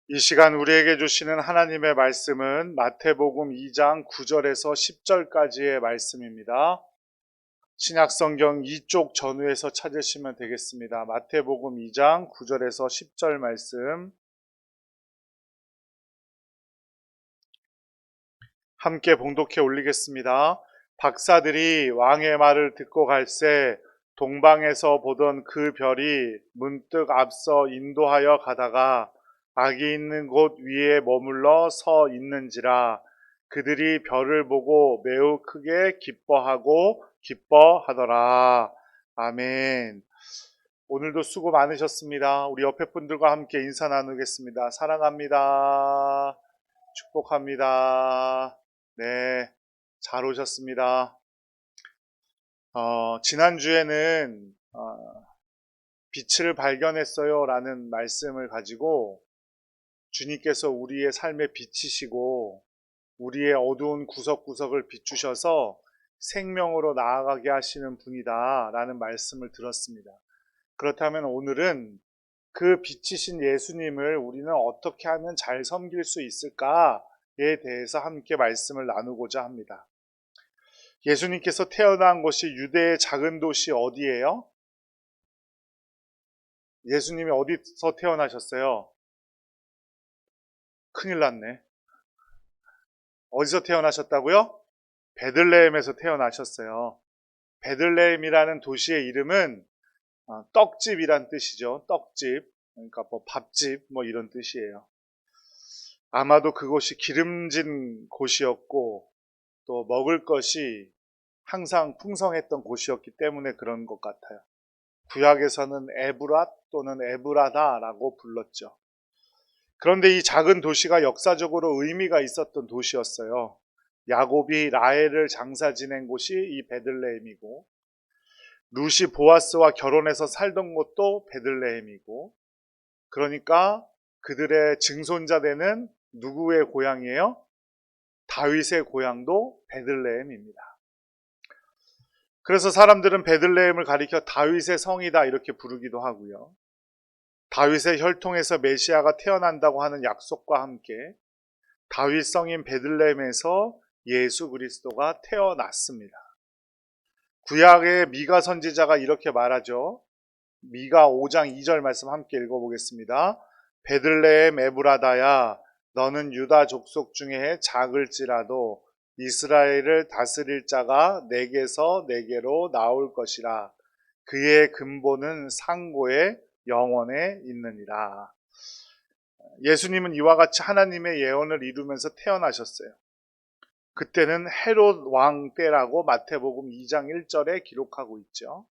이 시간 우리에게 주시는 하나님의 말씀은 마태복음 2장 9절에서 10절까지의 말씀입니다. 신약성경 이쪽 전후에서 찾으시면 되겠습니다. 마태복음 2장 9절에서 10절 말씀 함께 봉독해 올리겠습니다. 박사들이 왕의 말을 듣고 갈새 동방에서 보던 그 별이 문득 앞서 인도하여 가다가 악이 있는 곳 위에 머물러 서 있는지라. 그들이 별을 보고 매우 크게 기뻐하더라. 아멘. 오늘도 수고 많으셨습니다. 우리 옆에 분들과 함께 인사 나누겠습니다. 사랑합니다. 축복합니다. 네, 잘 오셨습니다. 지난주에는 빛을 발견했어요 라는 말씀을 가지고 주님께서 우리의 삶에 비치시고 우리의 어두운 구석구석을 비추셔서 생명으로 나아가게 하시는 분이다 라는 말씀을 들었습니다. 그렇다면 오늘은 그 빛이신 예수님을 우리는 어떻게 하면 잘 섬길 수 있을까에 대해서 함께 말씀을 나누고자 합니다. 예수님께서 태어난 곳이 유대의 작은 도시 어디예요? 예수님이 어디서 태어나셨어요? 큰일 났네. 어디서 태어나셨다고요? 베들레헴에서 태어나셨어요. 베들레헴이라는 도시의 이름은 떡집이란 뜻이죠. 떡집. 그러니까 뭐 밥집 뭐 이런 뜻이에요. 아마도 그곳이 기름진 곳이었고 또 먹을 것이 항상 풍성했던 곳이었기 때문에 그런 것 같아요. 구약에서는 에브랏 또는 에브라다라고 불렀죠. 그런데 이 작은 도시가 역사적으로 의미가 있었던 도시였어요. 야곱이 라헬을 장사 지낸 곳이 이 베들레헴이고, 룻이 보아스와 결혼해서 살던 곳도 베들레헴이고, 그러니까 그들의 증손자 되는 누구의 고향이에요? 다윗의 고향도 베들레헴입니다. 그래서 사람들은 베들레헴을 가리켜 다윗의 성이다 이렇게 부르기도 하고요. 다윗의 혈통에서 메시아가 태어난다고 하는 약속과 함께 다윗 성인 베들레헴에서 예수 그리스도가 태어났습니다. 구약의 미가 선지자가 이렇게 말하죠. 미가 5장 2절 말씀 함께 읽어보겠습니다. 베들레헴 에브라다야, 너는 유다 족속 중에 작을지라도 이스라엘을 다스릴 자가 내게서 내게로 나올 것이라. 그의 근본은 상고의 영원에 있느니라. 예수님은 이와 같이 하나님의 예언을 이루면서 태어나셨어요. 그때는 헤롯 왕 때라고 마태복음 2장 1절에 기록하고 있죠.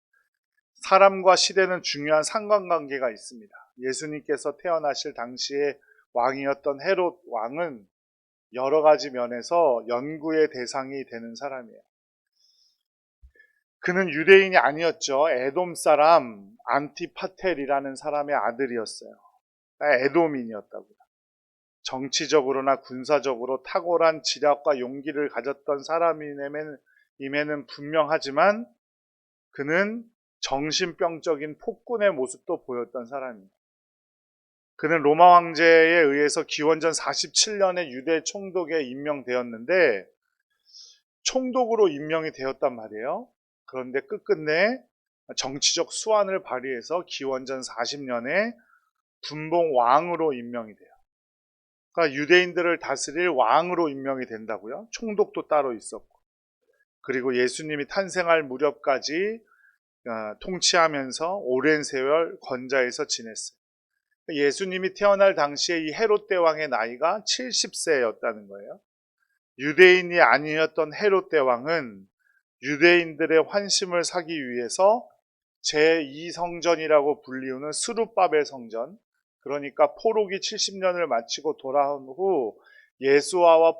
사람과 시대는 중요한 상관관계가 있습니다. 예수님께서 태어나실 당시에 왕이었던 헤롯 왕은 여러 가지 면에서 연구의 대상이 되는 사람이에요. 그는 유대인이 아니었죠. 에돔 사람 안티파텔이라는 사람의 아들이었어요. 에돔인이었다고요. 정치적으로나 군사적으로 탁월한 지략과 용기를 가졌던 사람임에는 분명하지만 그는 정신병적인 폭군의 모습도 보였던 사람입니다. 그는 로마 황제에 의해서 기원전 47년에 유대 총독에 임명되었는데 총독으로 임명이 되었단 말이에요. 그런데 끝끝내 정치적 수완을 발휘해서 기원전 40년에 분봉 왕으로 임명이 돼요. 그러니까 유대인들을 다스릴 왕으로 임명이 된다고요. 총독도 따로 있었고. 그리고 예수님이 탄생할 무렵까지 통치하면서 오랜 세월 건자에서 지냈어요. 예수님이 태어날 당시에 이 헤롯 대왕의 나이가 70세였다는 거예요. 유대인이 아니었던 헤롯 대왕은 유대인들의 환심을 사기 위해서 제2성전이라고 불리우는 스룹바벨 성전, 그러니까 포로기 70년을 마치고 돌아온 후 예수아와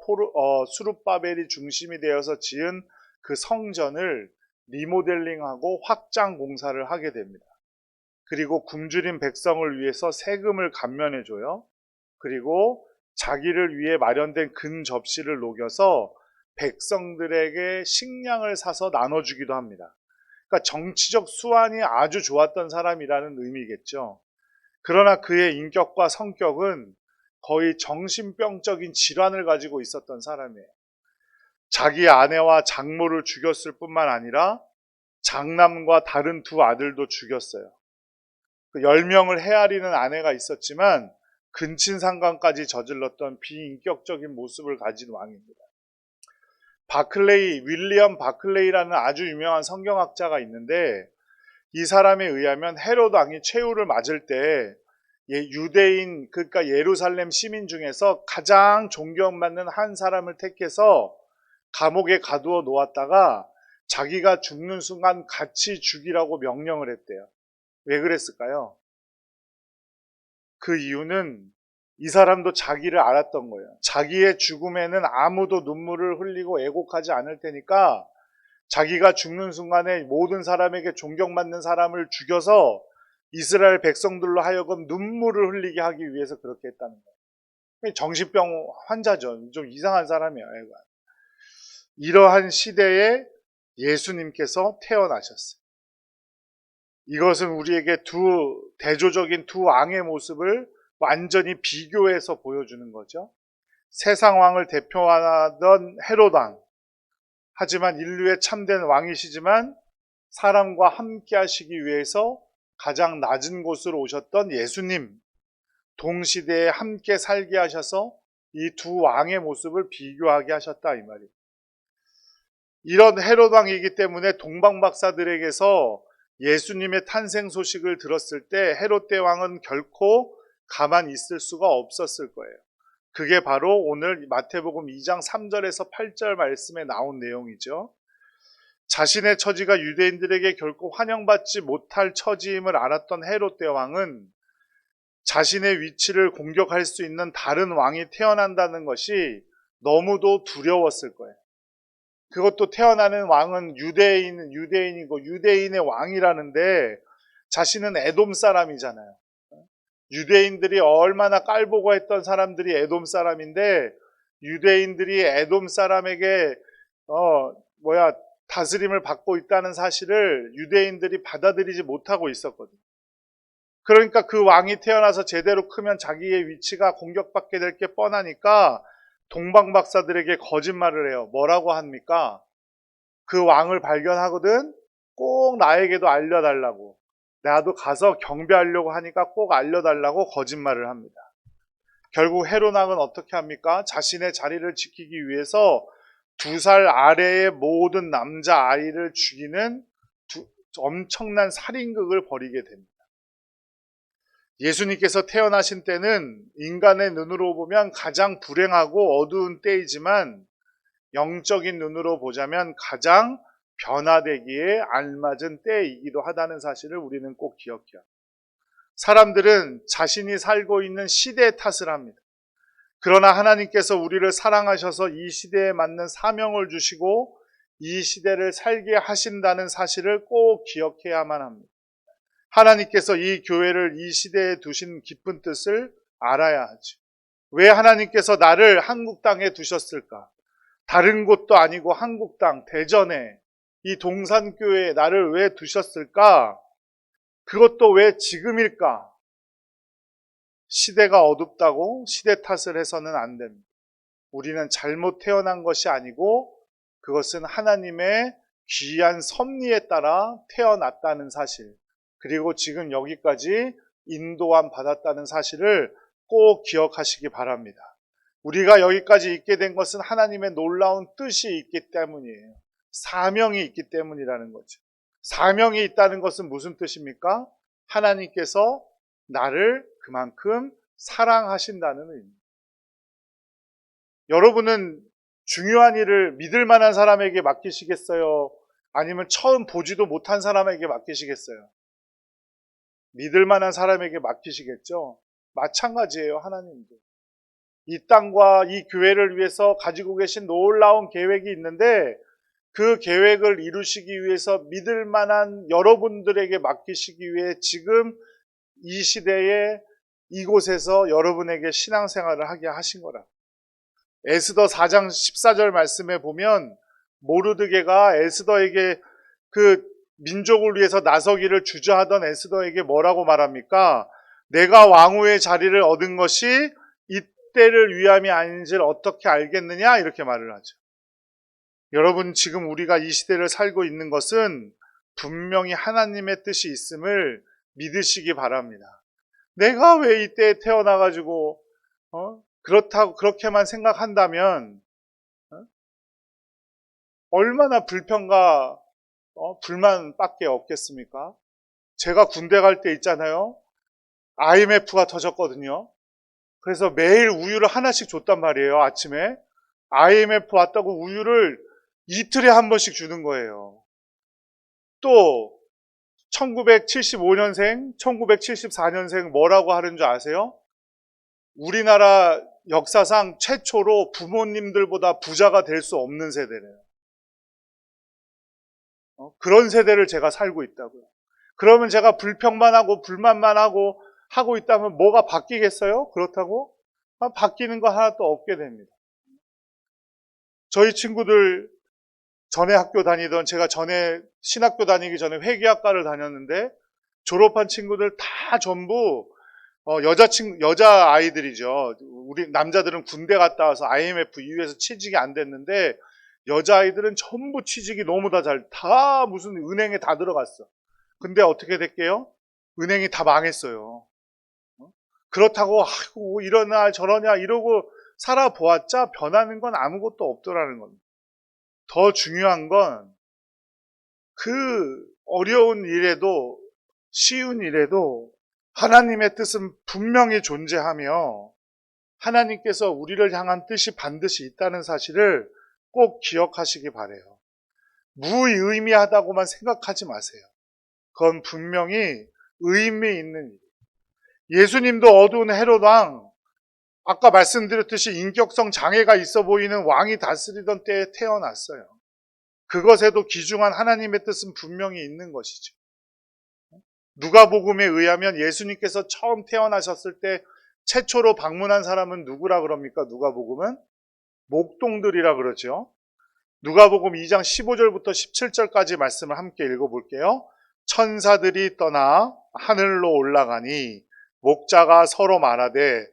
스룹바벨이 중심이 되어서 지은 그 성전을 리모델링하고 확장 공사를 하게 됩니다. 그리고 굶주린 백성을 위해서 세금을 감면해줘요. 그리고 자기를 위해 마련된 금 접시를 녹여서 백성들에게 식량을 사서 나눠주기도 합니다. 그러니까 정치적 수완이 아주 좋았던 사람이라는 의미겠죠. 그러나 그의 인격과 성격은 거의 정신병적인 질환을 가지고 있었던 사람이에요. 자기 아내와 장모를 죽였을 뿐만 아니라 장남과 다른 두 아들도 죽였어요. 10명을 헤아리는 아내가 있었지만 근친상간까지 저질렀던 비인격적인 모습을 가진 왕입니다. 윌리엄 바클레이라는 아주 유명한 성경학자가 있는데, 이 사람에 의하면 헤롯 왕이 최후를 맞을 때 유대인, 그러니까 예루살렘 시민 중에서 가장 존경받는 한 사람을 택해서 감옥에 가두어 놓았다가 자기가 죽는 순간 같이 죽이라고 명령을 했대요. 왜 그랬을까요? 그 이유는 이 사람도 자기를 알았던 거예요. 자기의 죽음에는 아무도 눈물을 흘리고 애곡하지 않을 테니까 자기가 죽는 순간에 모든 사람에게 존경받는 사람을 죽여서 이스라엘 백성들로 하여금 눈물을 흘리게 하기 위해서 그렇게 했다는 거예요. 정신병 환자죠. 좀 이상한 사람이에요. 애가. 이러한 시대에 예수님께서 태어나셨어요. 이것은 우리에게 대조적인 두 왕의 모습을 완전히 비교해서 보여주는 거죠. 세상 왕을 대표하던 헤롯 왕, 하지만 인류의 참된 왕이시지만 사람과 함께 하시기 위해서 가장 낮은 곳으로 오셨던 예수님, 동시대에 함께 살게 하셔서 이 두 왕의 모습을 비교하게 하셨다, 이 말이에요. 이런 헤롯 왕이기 때문에 동방박사들에게서 예수님의 탄생 소식을 들었을 때 헤롯 대왕은 결코 가만히 있을 수가 없었을 거예요. 그게 바로 오늘 마태복음 2장 3절에서 8절 말씀에 나온 내용이죠. 자신의 처지가 유대인들에게 결코 환영받지 못할 처지임을 알았던 헤롯 대왕은 자신의 위치를 공격할 수 있는 다른 왕이 태어난다는 것이 너무도 두려웠을 거예요. 그것도 태어나는 왕은 유대인이고 유대인의 왕이라는데 자신은 에돔 사람이잖아요. 유대인들이 얼마나 깔보고 했던 사람들이 에돔 사람인데 유대인들이 에돔 사람에게 다스림을 받고 있다는 사실을 유대인들이 받아들이지 못하고 있었거든요. 그러니까 그 왕이 태어나서 제대로 크면 자기의 위치가 공격받게 될 게 뻔하니까 동방박사들에게 거짓말을 해요. 뭐라고 합니까? 그 왕을 발견하거든 꼭 나에게도 알려달라고. 나도 가서 경배하려고 하니까 꼭 알려달라고 거짓말을 합니다. 결국 헤롯 왕은 어떻게 합니까? 자신의 자리를 지키기 위해서 2살 아래의 모든 남자 아이를 죽이는 엄청난 살인극을 벌이게 됩니다. 예수님께서 태어나신 때는 인간의 눈으로 보면 가장 불행하고 어두운 때이지만 영적인 눈으로 보자면 가장 변화되기에 알맞은 때이기도 하다는 사실을 우리는 꼭 기억해요. 사람들은 자신이 살고 있는 시대의 탓을 합니다. 그러나 하나님께서 우리를 사랑하셔서 이 시대에 맞는 사명을 주시고 이 시대를 살게 하신다는 사실을 꼭 기억해야만 합니다. 하나님께서 이 교회를 이 시대에 두신 깊은 뜻을 알아야 하죠. 왜 하나님께서 나를 한국 땅에 두셨을까? 다른 곳도 아니고 한국 땅, 대전에 이 동산교회에 나를 왜 두셨을까? 그것도 왜 지금일까? 시대가 어둡다고 시대 탓을 해서는 안 됩니다. 우리는 잘못 태어난 것이 아니고 그것은 하나님의 귀한 섭리에 따라 태어났다는 사실, 그리고 지금 여기까지 인도함 받았다는 사실을 꼭 기억하시기 바랍니다. 우리가 여기까지 있게 된 것은 하나님의 놀라운 뜻이 있기 때문이에요. 사명이 있기 때문이라는 거죠. 사명이 있다는 것은 무슨 뜻입니까? 하나님께서 나를 그만큼 사랑하신다는 의미입니다. 여러분은 중요한 일을 믿을 만한 사람에게 맡기시겠어요? 아니면 처음 보지도 못한 사람에게 맡기시겠어요? 믿을 만한 사람에게 맡기시겠죠? 마찬가지예요, 하나님도. 이 땅과 이 교회를 위해서 가지고 계신 놀라운 계획이 있는데 그 계획을 이루시기 위해서 믿을 만한 여러분들에게 맡기시기 위해 지금 이 시대에 이곳에서 여러분에게 신앙생활을 하게 하신 거라. 에스더 4장 14절 말씀에 보면 모르드게가 에스더에게 그 민족을 위해서 나서기를 주저하던 에스더에게 뭐라고 말합니까? 내가 왕후의 자리를 얻은 것이 이 때를 위함이 아닌지를 어떻게 알겠느냐 이렇게 말을 하죠. 여러분, 지금 우리가 이 시대를 살고 있는 것은 분명히 하나님의 뜻이 있음을 믿으시기 바랍니다. 내가 왜 이때에 태어나가지고 그렇다고 그렇게만 생각한다면 얼마나 불평과 불만밖에 없겠습니까? 제가 군대 갈 때 있잖아요. IMF가 터졌거든요. 그래서 매일 우유를 하나씩 줬단 말이에요. 아침에 IMF 왔다고 우유를 이틀에 한 번씩 주는 거예요. 또 1975년생, 1974년생 뭐라고 하는 줄 아세요? 우리나라 역사상 최초로 부모님들보다 부자가 될 수 없는 세대래요. 그런 세대를 제가 살고 있다고요. 그러면 제가 불평만 하고 불만만 하고 있다면 뭐가 바뀌겠어요? 그렇다고? 바뀌는 거 하나도 없게 됩니다. 저희 친구들 전에 학교 다니던, 제가 전에 신학교 다니기 전에 회계학과를 다녔는데 졸업한 친구들 다 전부 여자 아이들이죠. 우리 남자들은 군대 갔다 와서 IMF 이후에서 취직이 안 됐는데 여자아이들은 전부 취직이 너무 다 무슨 은행에 다 들어갔어. 근데 어떻게 됐게요? 은행이 다 망했어요. 그렇다고 아이고 이러냐 저러냐 이러고 살아보았자 변하는 건 아무것도 없더라는 겁니다. 더 중요한 건 그 어려운 일에도 쉬운 일에도 하나님의 뜻은 분명히 존재하며 하나님께서 우리를 향한 뜻이 반드시 있다는 사실을 꼭 기억하시기 바라요. 무의미하다고만 생각하지 마세요. 그건 분명히 의미 있는 일. 예수님도 어두운 헤롯 왕, 아까 말씀드렸듯이 인격성 장애가 있어 보이는 왕이 다스리던 때에 태어났어요. 그것에도 귀중한 하나님의 뜻은 분명히 있는 것이죠. 누가복음에 의하면 예수님께서 처음 태어나셨을 때 최초로 방문한 사람은 누구라 그럽니까? 누가복음은 목동들이라 그러죠. 누가복음 2장 15절부터 17절까지 말씀을 함께 읽어볼게요. 천사들이 떠나 하늘로 올라가니 목자가 서로 말하되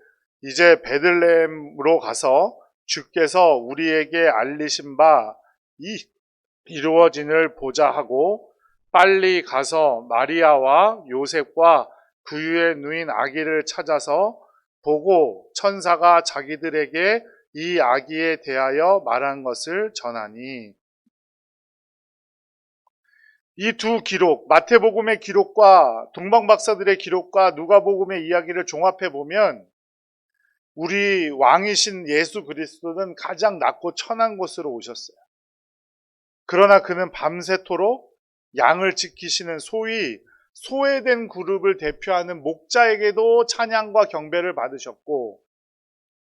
이제 베들레헴으로 가서 주께서 우리에게 알리신 바 이루어진을 보자 하고 빨리 가서 마리아와 요셉과 구유의 누인 아기를 찾아서 보고 천사가 자기들에게 이 아기에 대하여 말한 것을 전하니, 이 두 기록, 마태복음의 기록과 동방박사들의 기록과 누가복음의 이야기를 종합해 보면 우리 왕이신 예수 그리스도는 가장 낮고 천한 곳으로 오셨어요. 그러나 그는 밤새도록 양을 지키시는 소위 소외된 그룹을 대표하는 목자에게도 찬양과 경배를 받으셨고,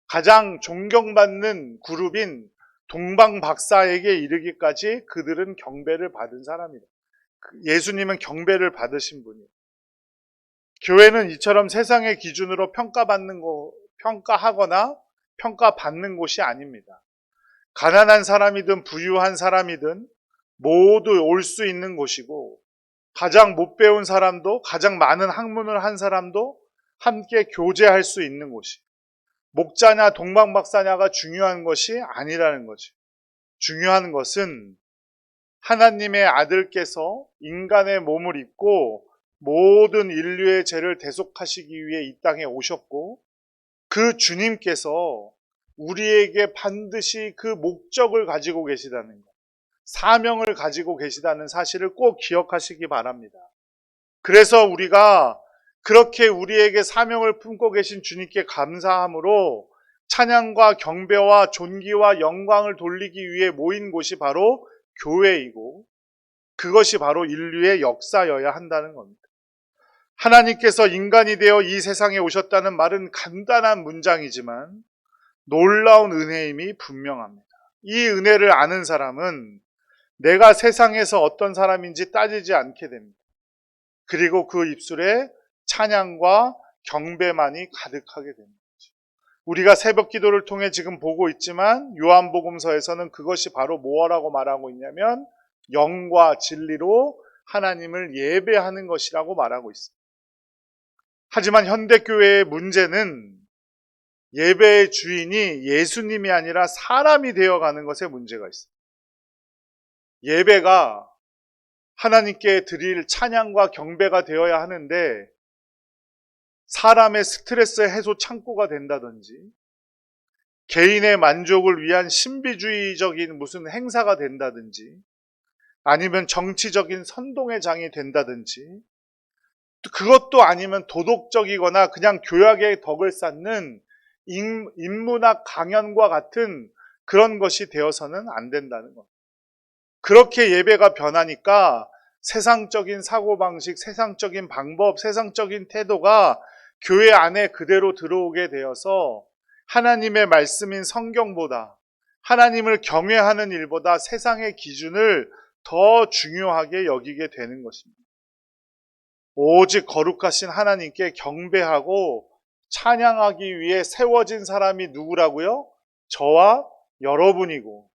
가장 존경받는 그룹인 동방박사에게 이르기까지 그들은 경배를 받은 사람이다. 예수님은 경배를 받으신 분이에요. 교회는 이처럼 세상의 기준으로 평가하거나 평가받는 곳이 아닙니다. 가난한 사람이든 부유한 사람이든 모두 올 수 있는 곳이고, 가장 못 배운 사람도 가장 많은 학문을 한 사람도 함께 교제할 수 있는 곳이, 목자냐 동방박사냐가 중요한 것이 아니라는 거죠. 중요한 것은 하나님의 아들께서 인간의 몸을 입고 모든 인류의 죄를 대속하시기 위해 이 땅에 오셨고, 그 주님께서 우리에게 반드시 그 목적을 가지고 계시다는 것, 사명을 가지고 계시다는 사실을 꼭 기억하시기 바랍니다. 그래서 우리가 그렇게 우리에게 사명을 품고 계신 주님께 감사함으로 찬양과 경배와 존귀와 영광을 돌리기 위해 모인 곳이 바로 교회이고, 그것이 바로 인류의 역사여야 한다는 겁니다. 하나님께서 인간이 되어 이 세상에 오셨다는 말은 간단한 문장이지만 놀라운 은혜임이 분명합니다. 이 은혜를 아는 사람은 내가 세상에서 어떤 사람인지 따지지 않게 됩니다. 그리고 그 입술에 찬양과 경배만이 가득하게 됩니다. 우리가 새벽 기도를 통해 지금 보고 있지만 요한복음서에서는 그것이 바로 뭐라고 말하고 있냐면 영과 진리로 하나님을 예배하는 것이라고 말하고 있습니다. 하지만 현대교회의 문제는 예배의 주인이 예수님이 아니라 사람이 되어가는 것에 문제가 있어요. 예배가 하나님께 드릴 찬양과 경배가 되어야 하는데 사람의 스트레스 해소 창구가 된다든지 개인의 만족을 위한 신비주의적인 무슨 행사가 된다든지 아니면 정치적인 선동의 장이 된다든지 그것도 아니면 도덕적이거나 그냥 교약의 덕을 쌓는 인문학 강연과 같은 그런 것이 되어서는 안 된다는 것. 그렇게 예배가 변하니까 세상적인 사고방식, 세상적인 방법, 세상적인 태도가 교회 안에 그대로 들어오게 되어서 하나님의 말씀인 성경보다 하나님을 경외하는 일보다 세상의 기준을 더 중요하게 여기게 되는 것입니다. 오직 거룩하신 하나님께 경배하고 찬양하기 위해 세워진 사람이 누구라고요? 저와 여러분이고,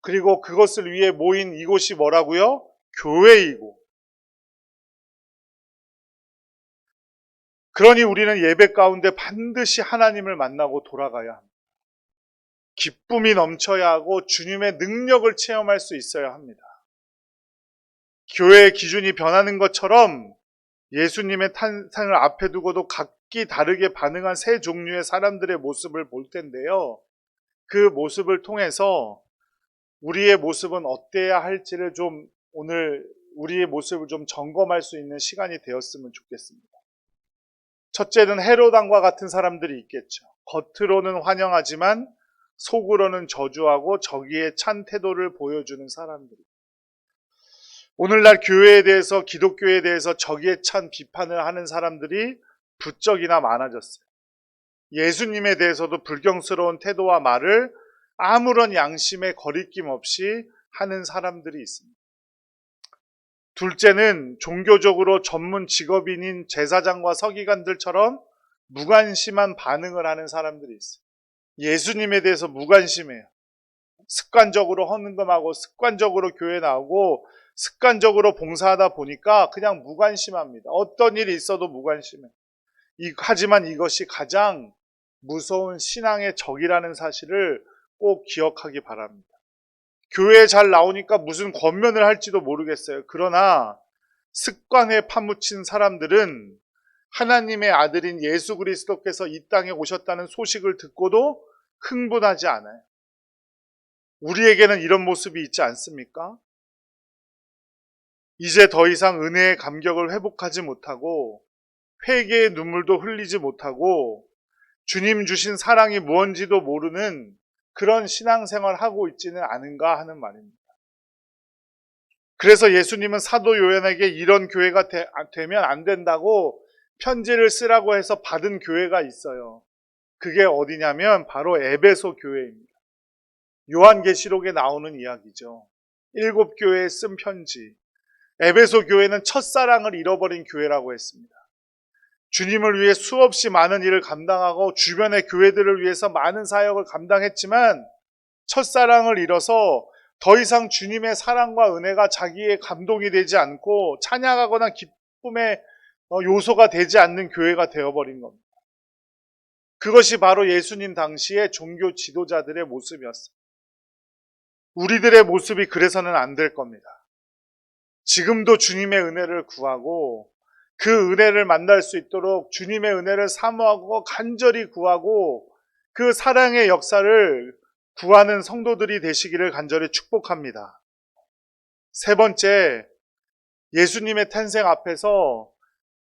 그리고 그것을 위해 모인 이곳이 뭐라고요? 교회이고. 그러니 우리는 예배 가운데 반드시 하나님을 만나고 돌아가야 합니다. 기쁨이 넘쳐야 하고 주님의 능력을 체험할 수 있어야 합니다. 교회의 기준이 변하는 것처럼 예수님의 탄생을 앞에 두고도 각기 다르게 반응한 세 종류의 사람들의 모습을 볼 텐데요. 그 모습을 통해서 우리의 모습은 어때야 할지를 좀 오늘 우리의 모습을 좀 점검할 수 있는 시간이 되었으면 좋겠습니다. 첫째는 헤롯 왕과 같은 사람들이 있겠죠. 겉으로는 환영하지만 속으로는 저주하고 저기에 찬 태도를 보여주는 사람들이. 오늘날 교회에 대해서, 기독교에 대해서 저기에 찬 비판을 하는 사람들이 부쩍이나 많아졌어요. 예수님에 대해서도 불경스러운 태도와 말을 아무런 양심의 거리낌 없이 하는 사람들이 있습니다. 둘째는 종교적으로 전문 직업인인 제사장과 서기관들처럼 무관심한 반응을 하는 사람들이 있어요. 예수님에 대해서 무관심해요. 습관적으로 헌금하고 습관적으로 교회 나오고 습관적으로 봉사하다 보니까 그냥 무관심합니다. 어떤 일이 있어도 무관심해요. 하지만 이것이 가장 무서운 신앙의 적이라는 사실을 꼭 기억하기 바랍니다. 교회에 잘 나오니까 무슨 권면을 할지도 모르겠어요. 그러나 습관에 파묻힌 사람들은 하나님의 아들인 예수 그리스도께서 이 땅에 오셨다는 소식을 듣고도 흥분하지 않아요. 우리에게는 이런 모습이 있지 않습니까? 이제 더 이상 은혜의 감격을 회복하지 못하고 회개의 눈물도 흘리지 못하고 주님 주신 사랑이 무언지도 모르는 그런 신앙생활을 하고 있지는 않은가 하는 말입니다. 그래서 예수님은 사도 요한에게 이런 교회가 되면 안 된다고 편지를 쓰라고 해서 받은 교회가 있어요. 그게 어디냐면 바로 에베소 교회입니다. 요한계시록에 나오는 이야기죠. 7교회에 쓴 편지. 에베소 교회는 첫사랑을 잃어버린 교회라고 했습니다. 주님을 위해 수없이 많은 일을 감당하고 주변의 교회들을 위해서 많은 사역을 감당했지만 첫사랑을 잃어서 더 이상 주님의 사랑과 은혜가 자기의 감동이 되지 않고 찬양하거나 기쁨의 요소가 되지 않는 교회가 되어버린 겁니다. 그것이 바로 예수님 당시의 종교 지도자들의 모습이었어요. 우리들의 모습이 그래서는 안 될 겁니다. 지금도 주님의 은혜를 구하고 그 은혜를 만날 수 있도록 주님의 은혜를 사모하고 간절히 구하고 그 사랑의 역사를 구하는 성도들이 되시기를 간절히 축복합니다. 세 번째, 예수님의 탄생 앞에서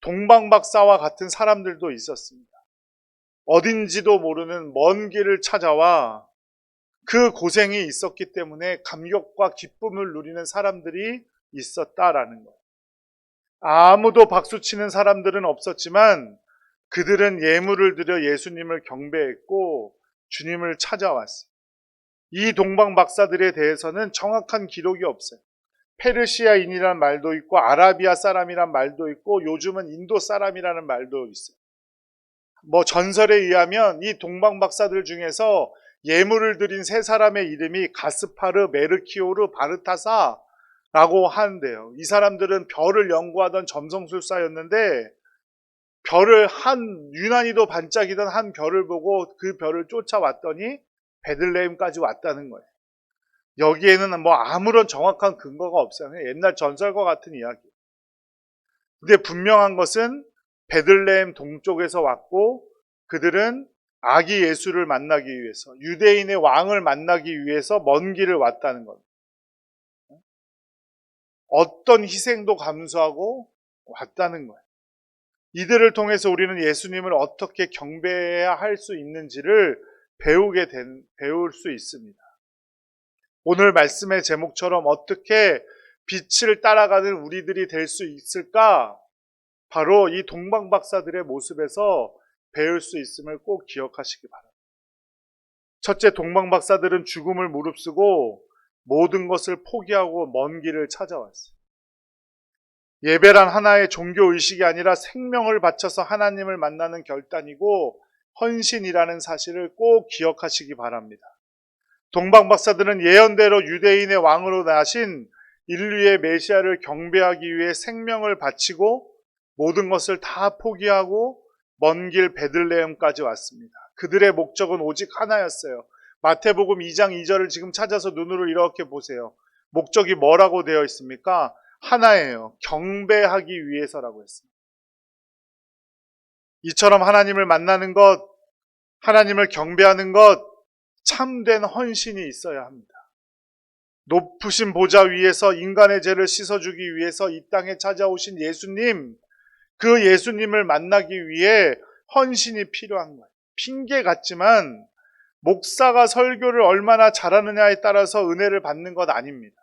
동방박사와 같은 사람들도 있었습니다. 어딘지도 모르는 먼 길을 찾아와 그 고생이 있었기 때문에 감격과 기쁨을 누리는 사람들이 있었다라는 거예요. 아무도 박수치는 사람들은 없었지만 그들은 예물을 드려 예수님을 경배했고 주님을 찾아왔어요. 이 동방 박사들에 대해서는 정확한 기록이 없어요. 페르시아인이란 말도 있고 아라비아 사람이란 말도 있고 요즘은 인도 사람이라는 말도 있어요. 전설에 의하면 이 동방 박사들 중에서 예물을 드린 세 사람의 이름이 가스파르, 메르키오르, 바르타사라고 하는데요. 이 사람들은 별을 연구하던 점성술사였는데 별을 유난히도 반짝이던 한 별을 보고 그 별을 쫓아왔더니 베들레헴까지 왔다는 거예요. 여기에는 뭐 아무런 정확한 근거가 없어요. 그냥 옛날 전설과 같은 이야기. 근데 분명한 것은 베들레헴 동쪽에서 왔고 그들은 아기 예수를 만나기 위해서, 유대인의 왕을 만나기 위해서 먼 길을 왔다는 겁니다. 어떤 희생도 감수하고 왔다는 거예요. 이들을 통해서 우리는 예수님을 어떻게 경배해야 할 수 있는지를 배울 수 있습니다. 오늘 말씀의 제목처럼 어떻게 빛을 따라가는 우리들이 될 수 있을까? 바로 이 동방박사들의 모습에서 배울 수 있음을 꼭 기억하시기 바랍니다. 첫째, 동방박사들은 죽음을 무릅쓰고 모든 것을 포기하고 먼 길을 찾아왔어요. 예배란 하나의 종교의식이 아니라 생명을 바쳐서 하나님을 만나는 결단이고 헌신이라는 사실을 꼭 기억하시기 바랍니다. 동방박사들은 예언대로 유대인의 왕으로 나신 인류의 메시아를 경배하기 위해 생명을 바치고 모든 것을 다 포기하고 먼 길 베들레헴까지 왔습니다. 그들의 목적은 오직 하나였어요. 마태복음 2장 2절을 지금 찾아서 눈으로 이렇게 보세요. 목적이 뭐라고 되어 있습니까? 하나예요. 경배하기 위해서라고 했습니다. 이처럼 하나님을 만나는 것, 하나님을 경배하는 것, 참된 헌신이 있어야 합니다. 높으신 보좌 위에서 인간의 죄를 씻어주기 위해서 이 땅에 찾아오신 예수님, 그 예수님을 만나기 위해 헌신이 필요한 거예요. 핑계 같지만 목사가 설교를 얼마나 잘하느냐에 따라서 은혜를 받는 것 아닙니다.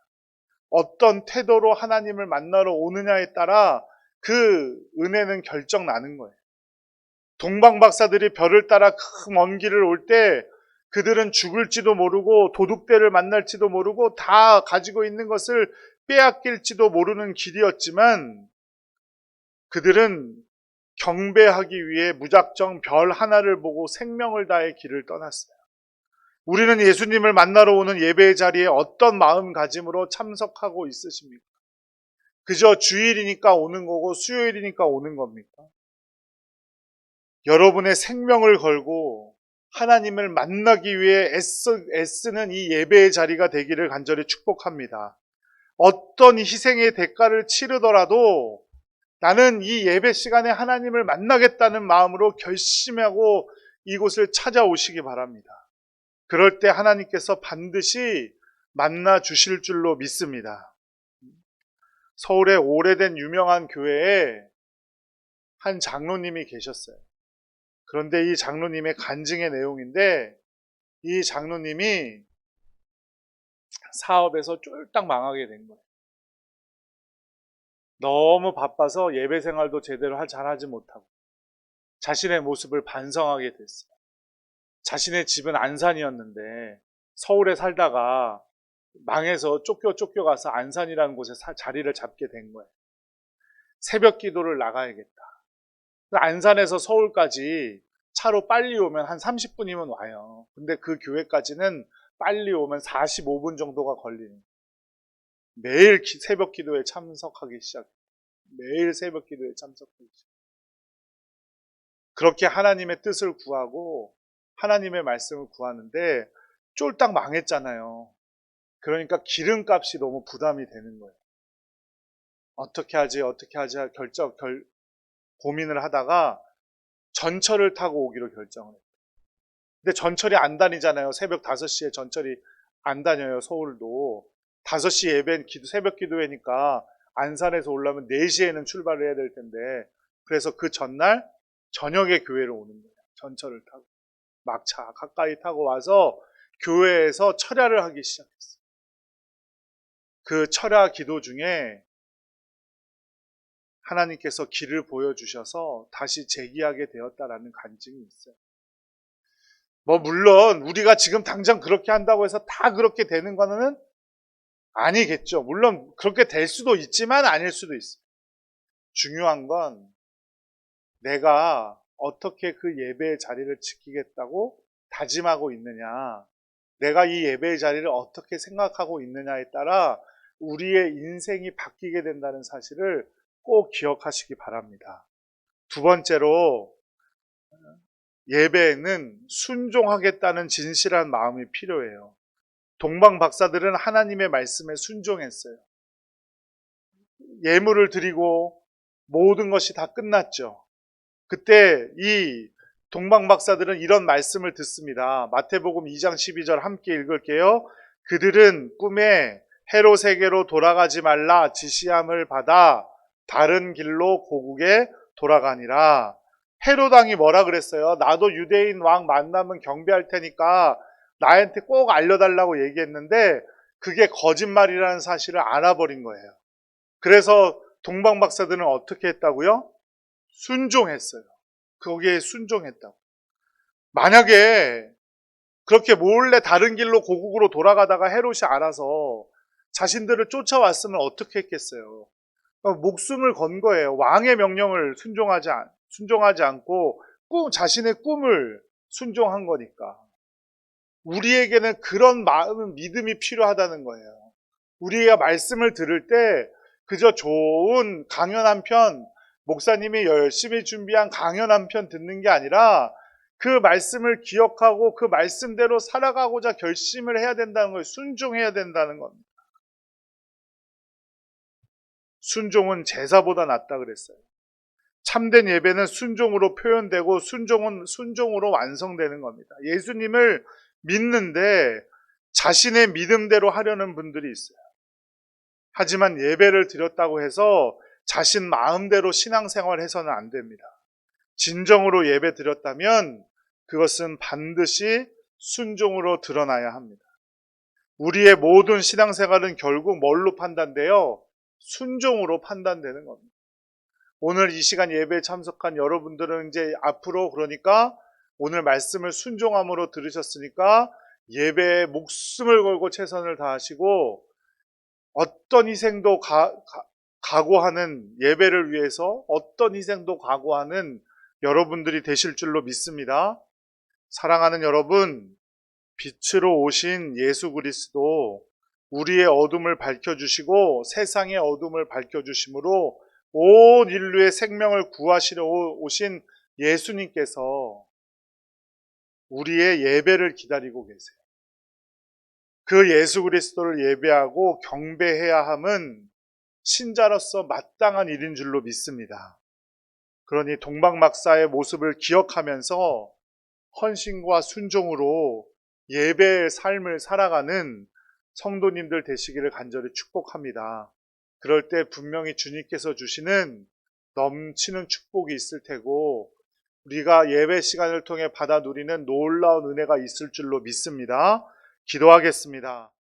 어떤 태도로 하나님을 만나러 오느냐에 따라 그 은혜는 결정 나는 거예요. 동방박사들이 별을 따라 그 먼 길을 올 때 그들은 죽을지도 모르고 도둑들을 만날지도 모르고 다 가지고 있는 것을 빼앗길지도 모르는 길이었지만 그들은 경배하기 위해 무작정 별 하나를 보고 생명을 다해 길을 떠났어요. 우리는 예수님을 만나러 오는 예배의 자리에 어떤 마음가짐으로 참석하고 있으십니까? 그저 주일이니까 오는 거고 수요일이니까 오는 겁니까? 여러분의 생명을 걸고 하나님을 만나기 위해 애쓰는 이 예배의 자리가 되기를 간절히 축복합니다. 어떤 희생의 대가를 치르더라도 나는 이 예배 시간에 하나님을 만나겠다는 마음으로 결심하고 이곳을 찾아오시기 바랍니다. 그럴 때 하나님께서 반드시 만나 주실 줄로 믿습니다. 서울의 오래된 유명한 교회에 한 장로님이 계셨어요. 그런데 이 장로님의 간증의 내용인데 이 장로님이 사업에서 쫄딱 망하게 된 거예요. 너무 바빠서 예배 생활도 제대로 잘하지 못하고 자신의 모습을 반성하게 됐어요. 자신의 집은 안산이었는데 서울에 살다가 망해서 쫓겨가서 안산이라는 곳에 자리를 잡게 된 거예요. 새벽 기도를 나가야겠다. 안산에서 서울까지 차로 빨리 오면 한 30분이면 와요. 근데 그 교회까지는 빨리 오면 45분 정도가 걸리는. 매일 새벽 기도에 참석하기 시작해요. 매일 새벽 기도에 참석하기 시작해요. 그렇게 하나님의 뜻을 구하고 하나님의 말씀을 구하는데 쫄딱 망했잖아요. 그러니까 기름값이 너무 부담이 되는 거예요. 어떻게 하지 고민을 하다가 전철을 타고 오기로 결정을 했어요. 근데 전철이 안 다니잖아요. 새벽 5시에 전철이 안 다녀요. 서울도. 5시 예배 새벽 기도회니까 안산에서 올라면 4시에는 출발을 해야 될 텐데 그래서 그 전날 저녁에 교회를 오는 거예요. 전철을 타고. 막차 가까이 타고 와서 교회에서 철야를 하기 시작했어요. 그 철야 기도 중에 하나님께서 길을 보여주셔서 다시 재기하게 되었다라는 간증이 있어요. 물론 우리가 지금 당장 그렇게 한다고 해서 다 그렇게 되는 거는 아니겠죠. 물론 그렇게 될 수도 있지만 아닐 수도 있어요. 중요한 건 내가 어떻게 그 예배의 자리를 지키겠다고 다짐하고 있느냐, 내가 이 예배의 자리를 어떻게 생각하고 있느냐에 따라 우리의 인생이 바뀌게 된다는 사실을 꼭 기억하시기 바랍니다. 두 번째로 예배에는 순종하겠다는 진실한 마음이 필요해요. 동방 박사들은 하나님의 말씀에 순종했어요. 예물을 드리고 모든 것이 다 끝났죠. 그때 이 동방 박사들은 이런 말씀을 듣습니다. 마태복음 2장 12절 함께 읽을게요. 그들은 꿈에 헤롯에게로 돌아가지 말라 지시함을 받아 다른 길로 고국에 돌아가니라. 헤롯 왕이 뭐라 그랬어요? 나도 유대인 왕 만나면 경배할 테니까 나한테 꼭 알려달라고 얘기했는데 그게 거짓말이라는 사실을 알아버린 거예요. 그래서 동방 박사들은 어떻게 했다고요? 순종했어요. 거기에 순종했다고. 만약에 그렇게 몰래 다른 길로 고국으로 돌아가다가 헤롯이 알아서 자신들을 쫓아왔으면 어떻게 했겠어요? 목숨을 건 거예요. 왕의 명령을 순종하지 않고 자신의 꿈을 순종한 거니까. 우리에게는 그런 마음, 믿음이 필요하다는 거예요. 우리가 말씀을 들을 때 그저 좋은 강연 한 편, 목사님이 열심히 준비한 강연 한 편 듣는 게 아니라 그 말씀을 기억하고 그 말씀대로 살아가고자 결심을 해야 된다는 거예요. 순종해야 된다는 겁니다. 순종은 제사보다 낫다 그랬어요. 참된 예배는 순종으로 표현되고 순종은 순종으로 완성되는 겁니다. 예수님을 믿는데 자신의 믿음대로 하려는 분들이 있어요. 하지만 예배를 드렸다고 해서 자신 마음대로 신앙생활 해서는 안 됩니다. 진정으로 예배 드렸다면 그것은 반드시 순종으로 드러나야 합니다. 우리의 모든 신앙생활은 결국 뭘로 판단돼요? 순종으로 판단되는 겁니다. 오늘 이 시간 예배에 참석한 여러분들은 이제 앞으로 그러니까 오늘 말씀을 순종함으로 들으셨으니까 예배에 목숨을 걸고 최선을 다하시고 어떤 희생도 각오하는 예배를 위해서 어떤 희생도 각오하는 여러분들이 되실 줄로 믿습니다. 사랑하는 여러분, 빛으로 오신 예수 그리스도 우리의 어둠을 밝혀주시고 세상의 어둠을 밝혀주심으로 온 인류의 생명을 구하시려 오신 예수님께서 우리의 예배를 기다리고 계세요. 그 예수 그리스도를 예배하고 경배해야 함은 신자로서 마땅한 일인 줄로 믿습니다. 그러니 동방박사의 모습을 기억하면서 헌신과 순종으로 예배의 삶을 살아가는 성도님들 되시기를 간절히 축복합니다. 그럴 때 분명히 주님께서 주시는 넘치는 축복이 있을 테고 우리가 예배 시간을 통해 받아 누리는 놀라운 은혜가 있을 줄로 믿습니다. 기도하겠습니다.